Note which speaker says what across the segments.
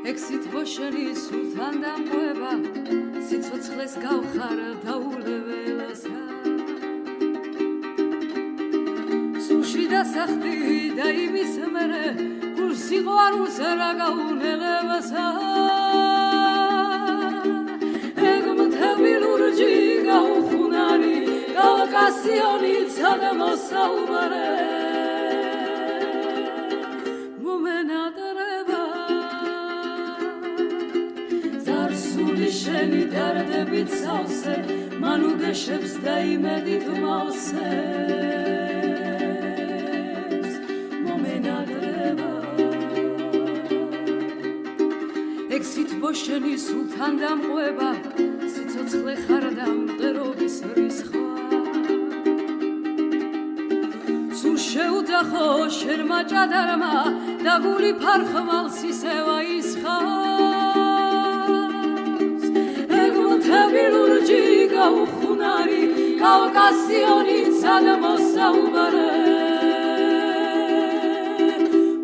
Speaker 1: ექსით ბოშერი სულთან დამყვება სიცოცხლეს გავხარ დაულებელსა სულში დასახდი და იმის მერე გულ სიყვარულს რა გაუნელებსა ეგ მთელი ლურჯი გაუხუნარი გავაკასიონი ცადა მოსაუბარე შენი დარდებით სავსე მან უგეშებს და იმედით მავსებს მომენადრება ექსით ბოშენი სულთან დამყვება სიცოცხლე ხარ და მტერობის რისხვა სულ შეუძახო შენმა ჭადარმა და გული ფარხმალს ისევა ისხა ლურჯი გაუხუნარი კავკასიონი ცადა მოსაუბარე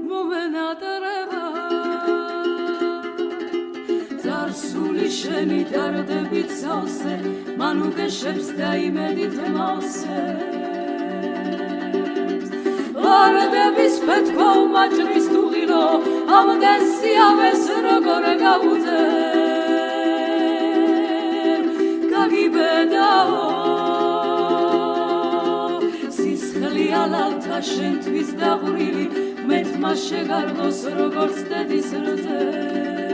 Speaker 1: მომენატრება ზარსული შენი დარდებით სავსე მან უგეშებს და იმედით მავსებს ვარდების ფეთქვა უმაჭრის თუღილო ამდენ სიავეს როგორ გაუძე სისხლი ალალთა შენთვის დაღვრილი მეტმა შეგარდოს როგორც დედის რძე